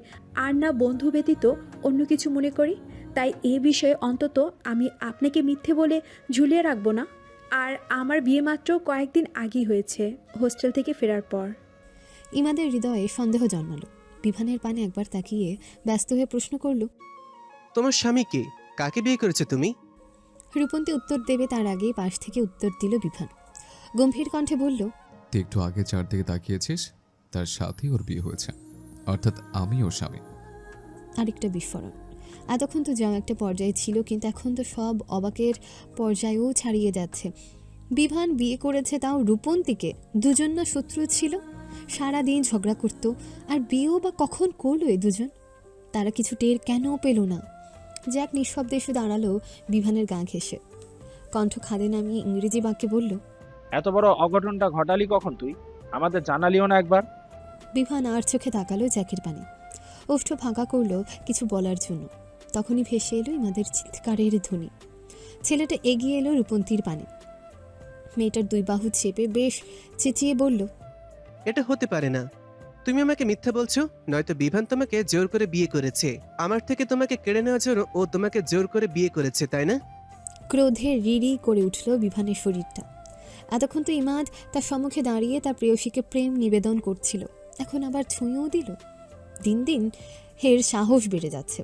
আর না বন্ধু ব্যতীত অন্য কিছু মনে করি। তাই এ বিষয়ে অন্তত আমি আপনাকে মিথ্যে বলে ঝুলিয়ে রাখবো না। আর আমার বিয়ে মাত্র কয়েকদিন আগেই হয়েছে, হোস্টেল থেকে ফেরার পর। ইমাদের হৃদয়ে সন্দেহ জন্মালো। বিভানের পানে একবার তাকিয়ে ব্যস্ত হয়ে প্রশ্ন করল, তোমার স্বামী কে? কাকে বিয়ে করেছো তুমি? রূপন্তী উত্তর দেবে তার আগেই পাশ থেকে উত্তর দিল বিভান। গম্ভীর কণ্ঠে বলল, তুই একটু আগে চারদিকে তাকিয়েছিস, তার সাথেই ওর বিয়ে হয়েছে, অর্থাৎ আমি ওর স্বামী। আরেকটা বিস্ফোরণ। এতক্ষণ তো যেমন একটা পর্যায়ে ছিল, কিন্তু এখন তো সব অবাকের পর্যায়েও ছাড়িয়ে যাচ্ছে। বিভান বিয়ে করেছে, তাও রূপন্তীকে। দুজন না শত্রু ছিল, সারা দিন ঝগড়া করত, আর বিয়েও বা কখন করলো এ দুজন? তারা কিছু টের কেন পেল না? জ্যাক নিঃশব্দে এসে দাঁড়ালো বিভানের গা ঘেঁষে। কণ্ঠ খাদে নামিয়ে ইংরেজি বাক্যে বলল, এত বড় অঘটনটা ঘটালি কখন তুই? আমাদের জানালিও না একবার। বিভান আর চোখে তাকালো জ্যাকের পানে, ওষ্ঠ ফাঁকা করলো কিছু বলার জন্য। তখনই ভেসে এলো ইমাদের চিৎকারের ধ্বনি। ছেলেটা এগিয়ে এলো রূপন্তীর পানে, মেয়েটার দুই বাহু চেপে বেশ চেঁচিয়ে বলল, এটা হতে পারে না। তুমি আমাকে মিথ্যা বলছো, নয়তো বিভান তোমাকে জোর করে বিয়ে করেছে। আমার থেকে তোমাকে কেড়ে নেওয়ার জন্য ও তোমাকে জোর করে বিয়ে করেছে, তাই না? ক্রোধে রিরি করে উঠল বিভানের শরীরটা। এতক্ষণ তো ইমাদ তার সম্মুখে দাঁড়িয়ে তার প্রেয়সীকে প্রেম নিবেদন করছিল, এখন আবার ছুঁয়েও দিল। দিন দিন হের সাহস বেড়ে যাচ্ছে।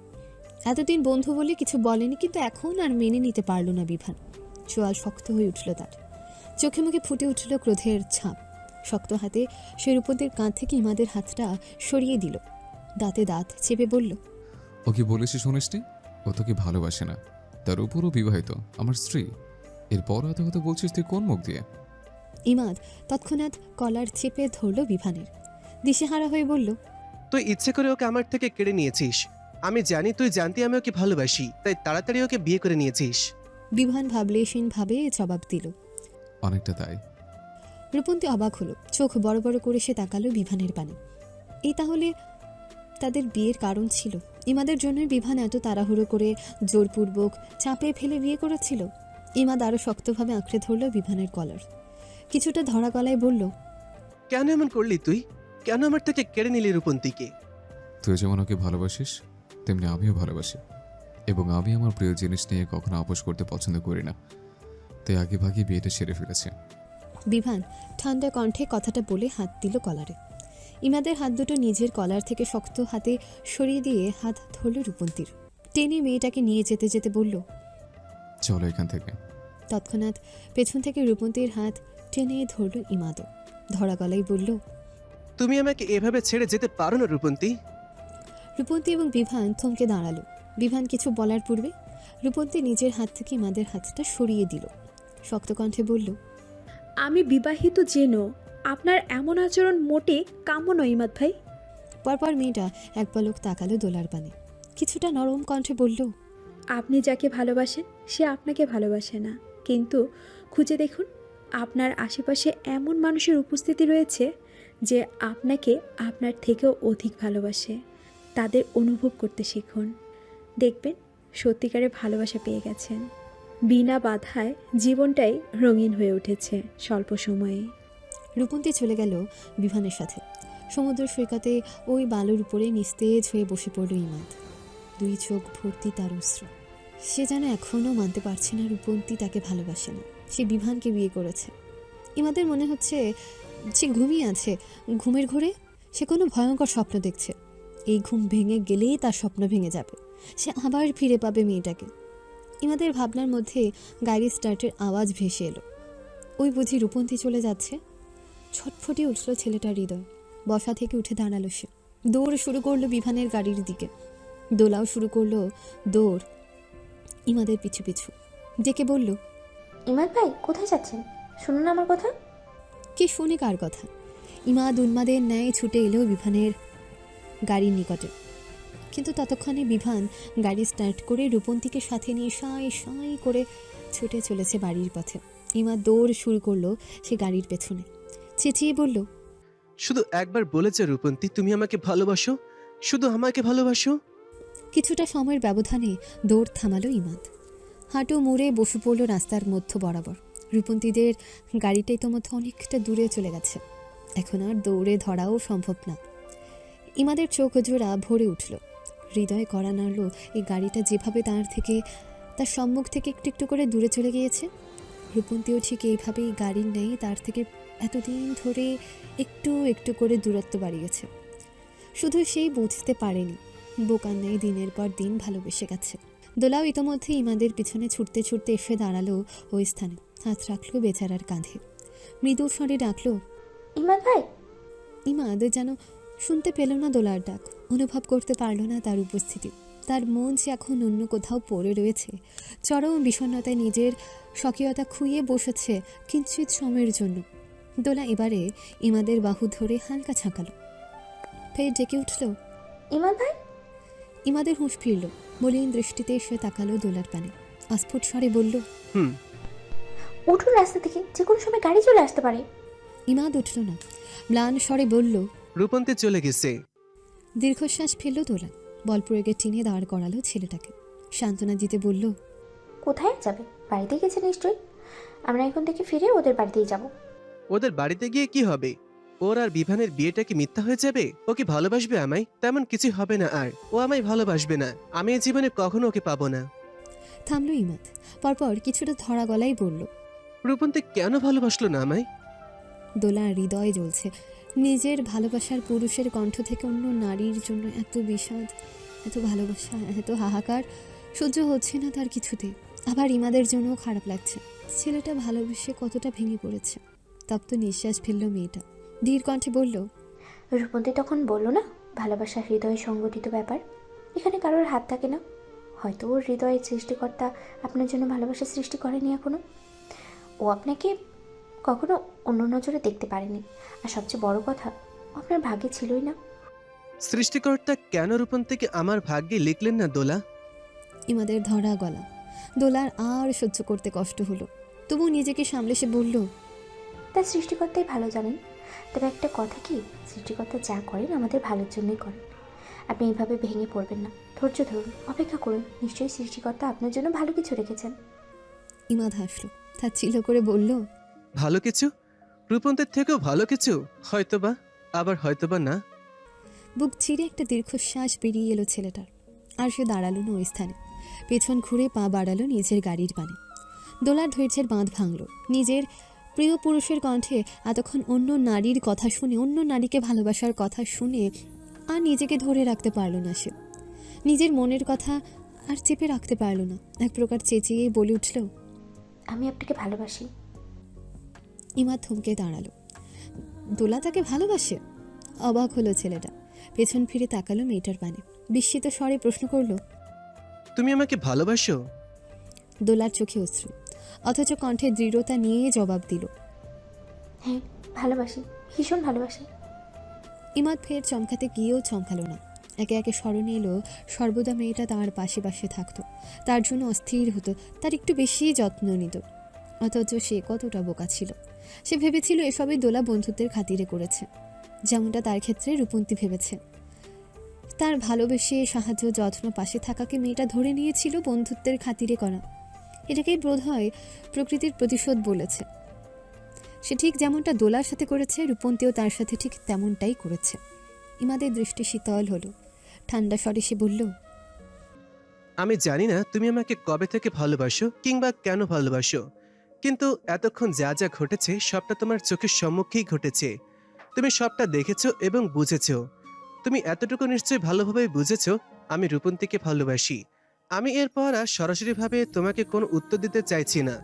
এতদিন বন্ধু বলে কিছু বলেনি, কিন্তু এখন আর মেনে নিতে পারল না বিভান। চোয়াল শক্ত হয়ে উঠল তার, চোখে মুখে ফুটে উঠল ক্রোধের ছাপ। শক্ত হাতে সে রূপন্তীর কাঁধ থেকে ইমাদের হাতটা সরিয়ে দিল, দাঁতে দাঁত চেপে বলল, ও কি বলেছে শুনিসনি? ও তোকে ভালোবাসে না, তার উপরও বিবাহিত, আমার স্ত্রী। এরপর এত কথা বলছিস তুই কোন মুখ দিয়ে? ইমাদ তৎক্ষণাৎ কলার চেপে ধরল বিভানের, দিশেহারা হয়ে বলল, তুই ইচ্ছে করে ওকে আমার থেকে কেড়ে নিয়েছিস। আমি জানি তুই জানতি আমি ওকে ভালোবাসি, তাই তাড়াতাড়ি ওকে বিয়ে করে নিয়েছিস। বিভান ভাবলেশীন ভাবে জবাব দিল। অনেকটা তাই। রূপন্তী অবাক হলো, চোখ বড় বড় করে সে তাকালো বিভানের পানে। এই তাহলে তাদের বিয়ের কারণ ছিল? ইমাদের জন্যই বিভান এত তাড়াহুড়ো করে জোরপূর্বক চাপে ফেলে বিয়ে করেছিল? ইমাদ আরও শক্তভাবে আঁকড়ে ধরল বিভানের কলার, কিছুটা ধরা গলায় বলল, কেন এমন করলি তুই? কেন আমার থেকে কেড়ে নিলি রূপন্তীকে? তুই যেমন ওকে ভালোবাসিস, তেমনি আমিও ভালোবাসি, এবং আমি আমার প্রিয় জিনিস নিয়ে কখনো আপোষ করতে পছন্দ করি না, তাই আগে ভাগে বিয়েটা সেরে ফেলেছে। বিভান ঠান্ডা কণ্ঠে কথাটা বলে হাত দিল কলারে। ইমাদের হাত দুটো নিজের কলার থেকে শক্ত হাতে সরিয়ে দিয়ে হাত ধরল রূপন্তীর, টেনে মেয়েটাকে নিয়ে যেতে যেতে বলল, চলো এখান থেকে। তৎক্ষণাৎ পেছন থেকে রূপন্তীর হাত টেনে ধরল ইমাদও, ধরা গলায় বলল, তুমি আমাকে এভাবে ছেড়ে যেতে পারো না রূপন্তী। রূপন্তী এবং বিভান থমকে দাঁড়ালো। বিভান কিছু বলার পূর্বে রূপন্তী নিজের হাত থেকে ইমাদের হাতটা সরিয়ে দিল, শক্ত কণ্ঠে বলল, আমি বিবাহিত জেনো আপনার এমন আচরণ মোটে কাম্য নয় ইমাদ ভাই। পরপর মেয়েটা এক পলক তাকালো দোলার পানে, কিছুটা নরম কণ্ঠে বলল, আপনি যাকে ভালোবাসেন সে আপনাকে ভালোবাসে না, কিন্তু খুঁজে দেখুন আপনার আশেপাশে এমন মানুষের উপস্থিতি রয়েছে যে আপনাকে আপনার থেকেও অধিক ভালোবাসে। তাদের অনুভব করতে শিখুন, দেখবেন সত্যিকারের ভালোবাসা পেয়ে গেছেন। বিনা বাধায় জীবনটাই রঙিন হয়ে উঠেছে স্বল্প সময়ে। রূপন্তী চলে গেল বিভানের সাথে। সমুদ্র সৈকতে ওই বালুর উপরে নিস্তেজ হয়ে বসে পড়ল ইমাদ। দুই চোখ ভর্তি তার অশ্রু। সে যেন এখনও মানতে পারছে না রূপন্তী তাকে ভালোবাসে না, সে বিভানকে বিয়ে করেছে। ইমাদের মনে হচ্ছে সে ঘুমিয়ে আছে, ঘুমের ঘোরে সে কোনো ভয়ঙ্কর স্বপ্ন দেখছে। এই ঘুম ভেঙে গেলেই তার স্বপ্ন ভেঙে যাবে, সে আবার ফিরে পাবে মেয়েটাকে। ইমাদের ভাবনার মধ্যে গাড়ি স্টার্টের আওয়াজ ভেসে এলো। ওই বুঝি রূপন্তী চলে যাচ্ছে। ছটফটে উঠল ছেলেটার হৃদয়। বসা থেকে উঠে দাঁড়ালো সে, দৌড় শুরু করলো বিভানের গাড়ির দিকে। দোলাও শুরু করলো দৌড় ইমাদের পিছু পিছু। ডেকে বলল, ইমাদ ভাই কোথায় যাচ্ছেন? শুনুন আমার কথা। কে শোনে কার কথা? ইমাদ উন্মাদের ন্যায় ছুটে এলো বিভানের গাড়ির নিকটে। কিন্তু ততক্ষণে বিভান গাড়ি স্টার্ট করে রূপন্তীকে সাথে নিয়ে সাঁই সাঁই করে ছুটে চলেছে বাড়ির পথে। ইমাদ দৌড় শুরু করলো সে গাড়ির পেছনে। চেঁচিয়ে বলল, শুধু একবার বলেছে রূপন্তী, তুমি আমাকে ভালোবাসো, শুধু আমাকে ভালোবাসো। কিছুটা সময়ের ব্যবধানে দৌড় থামালো ইমাদ। হাঁটু মুড়ে বসে পড়ল রাস্তার মধ্য বরাবর। রূপন্তীদের গাড়িটাই তো মধ্যে অনেকটা দূরে চলে গেছে, এখন আর দৌড়ে ধরাও সম্ভব না। ইমাদের চোখ জোড়া ভরে উঠল, হৃদয় কড়া নাড়ল। এই গাড়িটা যেভাবে তার সম্মুখ থেকে একটু একটু করে দূরে চলে গিয়েছে, রূপন্তীও ঠিক এইভাবেই গাড়ির নেই তার থেকে এতদিন ধরে একটু একটু করে দূরত্ব বাড়িয়েছে। শুধু সেই বুঝতে পারেনি, বোকার নেই দিনের পর দিন ভালোবেসে গেছে। দোলাও ইতোমধ্যে ইমাদের পিছনে ছুটতে ছুটতে এসে দাঁড়ালো ওই স্থানে, হাত রাখলো বেচারার কাঁধে, মৃদু স্বরে ডাকলো, ইমাদ ভাই। ইমাদ যেন শুনতে পেল না দোলার ডাক, অনুভব করতে পারল না তার উপস্থিতি। তার মন যে এখন অন্য কোথাও পড়ে রয়েছে, চরম বিষণ্ণতায় নিজের স্বকীয়তা খুইয়ে বসেছে কিঞ্চিত সময়ের জন্য। দোলা এবারে ইমাদের বাহু ধরে হালকা ছাঁকালো, ফের ডেকে উঠল, ইমাদ ভাই। ইমাদের হুঁশ ফিরল। মলিন দৃষ্টিতে সে তাকালো দোলার পানে, অস্ফুট স্বরে বলল, হুম। উঠুন রাস্তা থেকে, যে কোনো সময় গাড়ি চলে আসতে পারে। ইমাদ উঠল না, ম্লান স্বরে বলল, রূপন্তী চলে গেছে। দীর্ঘশ্বাস ফেলল দোলা, বল প্রয়োগে টেনে দাঁড় করালো ছেলেটাকে, সান্ত্বনা দিতে বলল, কোথায় যাবে? বাড়িতে গেছে নিশ্চয়ই। আমরা এখন থেকে ফিরে ওদের বাড়িতেই যাব। ওদের বাড়িতে গিয়ে কি হবে? ওর আর বিভানের বিয়েটা কি মিথ্যা হয়ে যাবে? ও কি ভালোবাসবে আমায়? তেমন কিছু হবে না, আর ও আমায় ভালোবাসবে না। আমি এই জীবনে কখনো ওকে পাবো না। থামলো ইমাদ, পরপর কিছুটা ধরা গলায় বলল, রূপন্তী কেন ভালোবাসলো না আমায়? দোলার হৃদয় জ্বলছে। নিজের ভালোবাসার পুরুষের কণ্ঠ থেকে অন্য নারীর জন্য এত বিষাদ, এত ভালোবাসা, এত হাহাকার সহ্য হচ্ছে না তার কিছুতে। আবার ইমাদের জন্যও খারাপ লাগছে, ছেলেটা ভালোবেসে কতটা ভেঙে পড়েছে। তপ্ত নিঃশ্বাস ফেলল মেয়েটা, ধীর কণ্ঠে বলল, রূপন্তী তখন বলল না, ভালোবাসা হৃদয়ে সংগঠিত ব্যাপার, এখানে কারোর হাত থাকে না। হয়তো ওর হৃদয়ের সৃষ্টিকর্তা আপনার জন্য ভালোবাসা সৃষ্টি করেনি এখনো। ও আপনাকে কখনো অন্য নজরে দেখতে পারেনি। আর সবচেয়ে বড় কথা, ও আপনার ভাগ্যে ছিলই না। সৃষ্টিকর্তা কেন রূপন্তীকে আমার ভাগ্যে লিখলেন না দোলা? ইমাদের ধরা গলা। দোলার আর সহ্য করতে কষ্ট হলো, তবু নিজেকে সামলে সে বলল, তার সৃষ্টিকর্তাই ভালো জানেন। তবে একটা কথা কি, সৃষ্টিকর্তা যা করেন আমাদের ভালোর জন্যই করেন। আপনি এইভাবে ভেঙে পড়বেন না, ধৈর্য ধরুন, অপেক্ষা করুন, নিশ্চয়ই সৃষ্টিকর্তা আপনার জন্য ভালো কিছু রেখেছেন। ইমাদ হাসল, তাচ্ছিল্য করে বলল, ভালো কিছু? রূপন্তীর থেকেও ভালো কিছু? হয়তোবা, আবার হয়তোবা না। বুক চিরে একটা দীর্ঘশ্বাস বেরিয়ে এলো ছেলেটার, আর সে দাঁড়ালো না ওই স্থানে। পেছন ঘুরে পা বাড়ালো নিজের গাড়ির পানে। দোলার ধৈর্যের বাঁধ ভাঙল। নিজের প্রিয় পুরুষের কণ্ঠে এতক্ষণ অন্য নারীর কথা শুনে, অন্য নারীকে ভালোবাসার কথা শুনে আর নিজেকে ধরে রাখতে পারল না সে। নিজের মনের কথা আর চেপে রাখতে পারল না, এক প্রকার চেঁচিয়ে বলে উঠল, আমি আপনাকে ভালোবাসি। ইমাদ থমকে দাঁড়ালো। দোলা তাকে ভালোবাসে? অবাক হলো ছেলেটা, পেছন ফিরে তাকালো মেয়েটার পানে, বিস্মিত স্বরে প্রশ্ন করলো, তুমি আমাকে ভালোবাসো? দোলার চোখে অশ্রু, অথচ কণ্ঠে দৃঢ়তা নিয়ে জবাব দিল, হ্যাঁ ভালোবাসি, ভীষণ ভালোবাসি। ইমাদ ফের চমকাতে গিয়েও চমকালো না। একে একে স্মরণে এলো সর্বদা মেয়েটা তার পাশে পাশে থাকতো, তার জন্য অস্থির হতো, তার একটু বেশি যত্ন নিত। অথচ সে কতটা বোকা ছিল। সে ভেবেছিল এসবই দোলা বন্ধুত্বের খাতিরে করেছে, যেমনটা তার ক্ষেত্রে রূপন্তী ভেবেছে। তার ভালোবেসে সাহায্য যত্ন পাশে থাকাকে মেয়েটা ধরে নিয়েছিল বন্ধুত্বের খাতিরে করা। এটাকেই বোধ হয় প্রকৃতির প্রতিশোধ বলেছে। সে ঠিক যেমনটা দোলার সাথে করেছে, রূপন্তীও তার সাথে ঠিক তেমনটাই করেছে। ইমাদের দৃষ্টি শীতল হলো। ঠান্ডা স্বরে সে বলল, আমি জানি না তুমি আমাকে কবে থেকে ভালোবাসো কিংবা কেন ভালোবাসো, কিন্তু এতক্ষণ যা যা ঘটেছে সবটা তোমার চোখের সম্মুখেই ঘটেছে। তুমি সবটা দেখেছো এবং বুঝেছো। তুমি এতটুকু নিশ্চয়ই ভালোভাবে বুঝেছো আমি রূপন্তীকে ভালোবাসি। আমি এরপর আর সরাসরিভাবে তোমাকে কোনো উত্তর দিতে চাইছি না,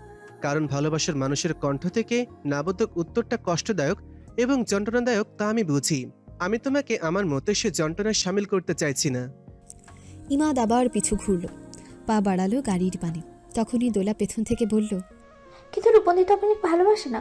কারণ ভালোবাসার মানুষের কণ্ঠ থেকে নাবোধক উত্তরটা কষ্টদায়ক এবং যন্ত্রণাদায়ক তা আমি বুঝি। আমি তোমাকে আমার মতে সে যন্ত্রণায় সামিল করতে চাইছি না। ইমাদ আবার পিছু ঘুরল, পা বাড়ালো গাড়ির পানে। তখনই দোলা পেছন থেকে বলল, কিন্তু রূপন্দি তো আপনাকে ভালোবাসে না।